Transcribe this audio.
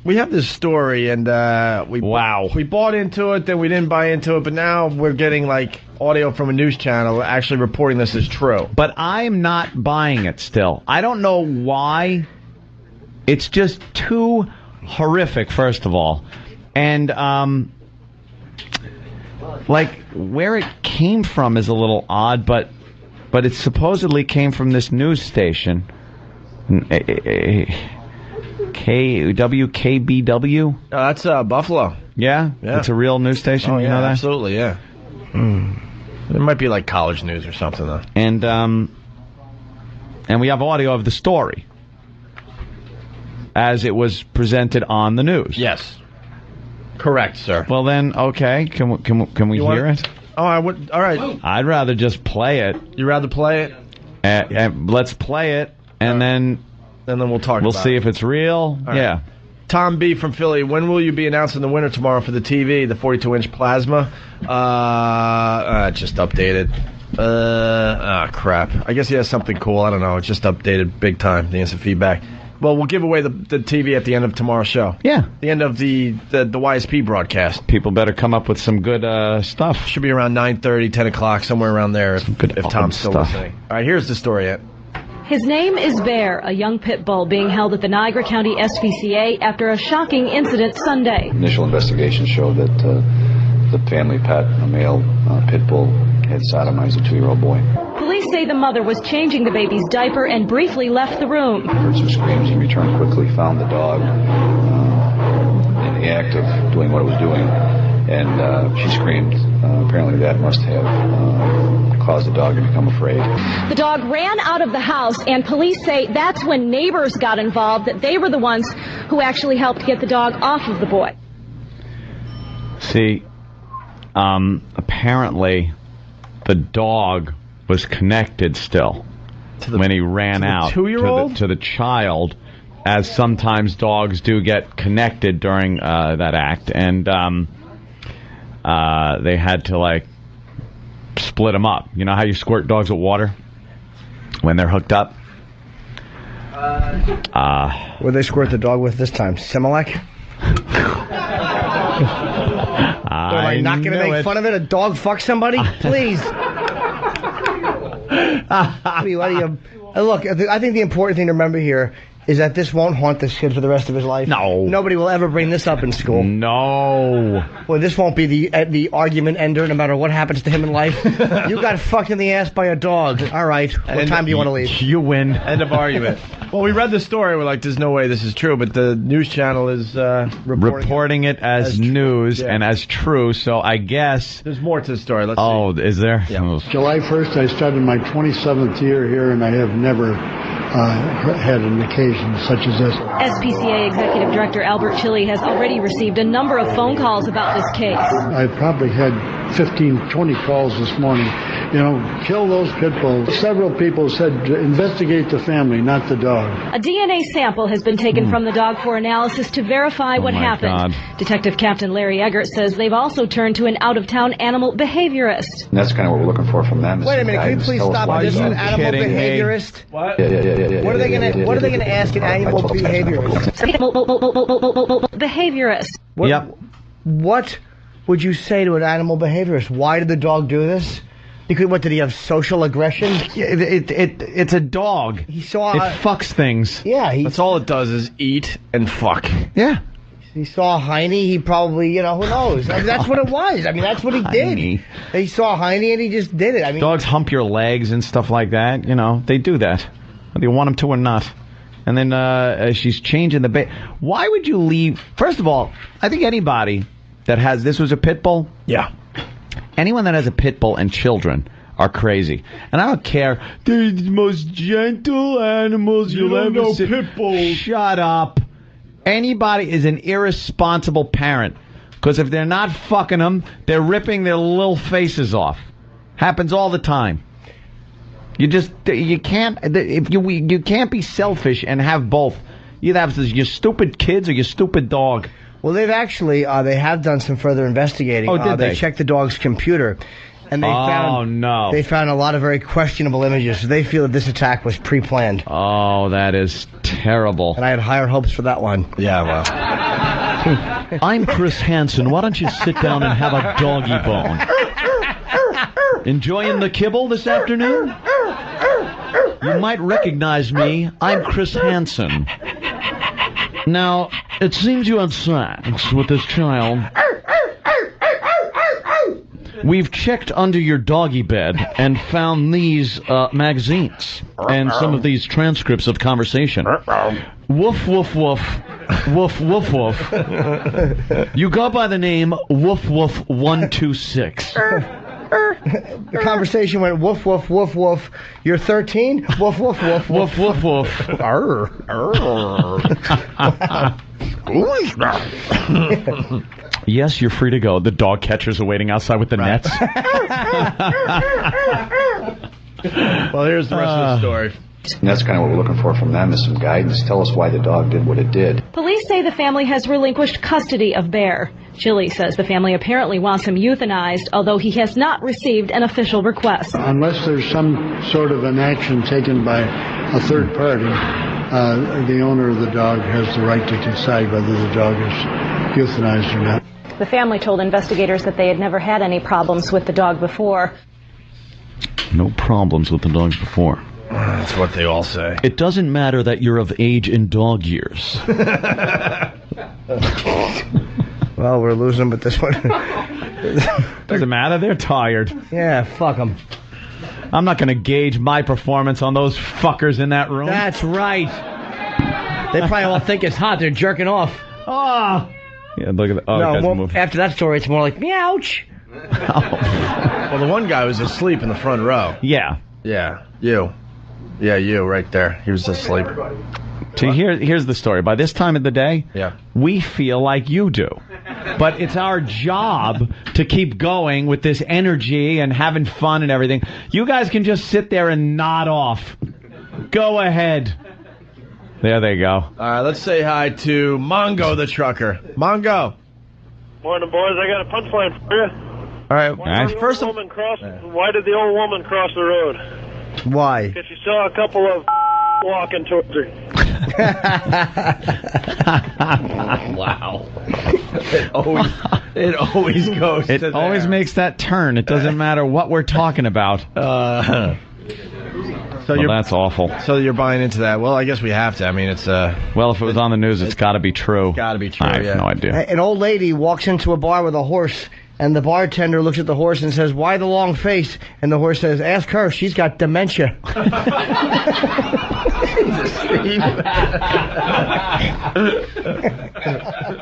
We have this story, and we bought into it, then we didn't buy into it, but now we're getting like audio from a news channel actually reporting this as true. But I'm not buying it still. I don't know why. It's just too horrific, first of all. And, like, where it came from is a little odd, but it supposedly came from this news station. WKBW? Oh, that's Buffalo. Yeah? It's a real news station? Oh, you know that? Absolutely, yeah. It might be like college news or something, though. And we have audio of the story as it was presented on the news. Yes. Correct, sir. Well, then, okay. Can we hear it? Oh, I would. All right. I'd rather just play it. You'd rather play it? Let's play it, and then we'll talk. We'll see if it's real. Right. Yeah. Tom B. from Philly. When will you be announcing the winner tomorrow for the TV, the 42-inch plasma? Just updated. Crap. I guess he has something cool. I don't know. It's just updated big time. The instant feedback. Well, we'll give away the TV at the end of tomorrow's show. Yeah. The end of the YSP broadcast. People better come up with some good stuff. Should be around 9:30, 10 o'clock, somewhere around there if Tom's still listening. All right, here's the story. His name is Bear, a young pit bull being held at the Niagara County SPCA after a shocking incident Sunday. Initial investigation showed that the family pet, a male pit bull, had sodomized a 2-year-old boy. Police say the mother was changing the baby's diaper and briefly left the room. Heard some screams and returned quickly, found the dog in the act of doing what it was doing, and she screamed. Apparently that must have caused the dog to become afraid. The dog ran out of the house, and police say that's when neighbors got involved, that they were the ones who actually helped get the dog off of the boy. See, apparently the dog was connected still when he ran out 2-year-old? to the child, as sometimes dogs do get connected during that act, and they had to like split them up. You know how you squirt dogs with water when they're hooked up? What did they squirt the dog with this time? Similac? Am I not going to make fun of it? A dog fuck somebody? Please. Look, I think the important thing to remember here is that this won't haunt this kid for the rest of his life. No. Nobody will ever bring this up in school. No. Well, this won't be the argument ender no matter what happens to him in life. You got fucked in the ass by a dog. All right. What time do you want to leave? You win. End of argument. Well, we read the story. We're like, there's no way this is true, but the news channel is reporting it as news and as true, so I guess... There's more to the story. Let's see. Is there? Yeah. July 1st, I started my 27th year here, and I have never had an occasion such as this. SPCA Executive Director Albert Chile has already received a number of phone calls about this case. I probably had 15, 20 calls this morning. You know, kill those pit bulls. Several people said investigate the family, not the dog. A DNA sample has been taken from the dog for analysis to verify what happened. God. Detective Captain Larry Eggert says they've also turned to an out-of-town animal behaviorist. And that's kind of what we're looking for from them. Wait a minute, can you please stop on this? An animal behaviorist? What? Yeah. What are they gonna ask an animal behaviorist? Behaviorist. What would you say to an animal behaviorist? Why did the dog do this? Because what, did he have social aggression? It's a dog. He saw it fucks things. Yeah, that's all it does is eat and fuck. Yeah. He saw Heine. He probably, who knows? I mean, that's what it was. I mean, that's what he did. He saw Heine and he just did it. I mean, dogs hump your legs and stuff like that. They do that, whether you want them to or not. And then she's changing the bait. Why would you leave? First of all, I think anybody that has this was a pit bull. Yeah. Anyone that has a pit bull and children are crazy. And I don't care. They're the most gentle animals you'll ever see. Pit bulls. Shut up. Anybody is an irresponsible parent. Because if they're not fucking them, they're ripping their little faces off. Happens all the time. You can't be selfish and have both. You either have your stupid kids or your stupid dog. Well, they've actually they have done some further investigating. Oh, did they? They checked the dog's computer, And they they found a lot of very questionable images. So they feel that this attack was pre-planned. Oh, that is terrible. And I had higher hopes for that one. Yeah, well. I'm Chris Hansen. Why don't you sit down and have a doggy bone? Enjoying the kibble this afternoon? You might recognize me. I'm Chris Hansen. Now, it seems you had sex with this child. We've checked under your doggy bed and found these magazines and some of these transcripts of conversation. Woof, woof, woof. Woof, woof, woof. You go by the name Woof, woof 126. The conversation went woof, woof, woof, woof. You're 13? Woof, woof, woof, woof, woof, woof. Arr, Yes, you're free to go. The dog catchers are waiting outside with the nets. Well, here's the rest of the story. And that's kind of what we're looking for from them is some guidance. Tell us why the dog did what it did. Police say the family has relinquished custody of Bear. Chili says the family apparently wants him euthanized, although he has not received an official request. Unless there's some sort of an action taken by a third party, the owner of the dog has the right to decide whether the dog is euthanized or not. The family told investigators that they had never had any problems with the dog before. No problems with the dogs before. That's what they all say. It doesn't matter that you're of age in dog years. Well, we're losing with this one. Doesn't matter. They're tired. Yeah, fuck them. I'm not going to gauge my performance on those fuckers in that room. That's right. They probably all think it's hot. They're jerking off. Oh. Yeah, look at that. Oh, no, well, after that story, it's more like, meowch. Well, the one guy was asleep in the front row. Yeah. Yeah, you. Yeah, you right there. He was asleep. See, here's the story. By this time of the day, we feel like you do. But it's our job to keep going with this energy and having fun and everything. You guys can just sit there and nod off. Go ahead. There they go. All right, let's say hi to Mongo the trucker. Mongo. Morning, boys. I got a punchline for you. All right. Why did the old woman cross the road? Why? Because she saw a couple of walking towards her. Wow. It always goes. It always makes that turn. It doesn't matter what we're talking about. So that's awful. So you're buying into that? Well, I guess we have to. I mean, it's well, if it was on the news, it's got to be true. Got to be true. I have no idea. An old lady walks into a bar with a horse, and the bartender looks at the horse and says, "Why the long face?" And the horse says, "Ask her. She's got dementia."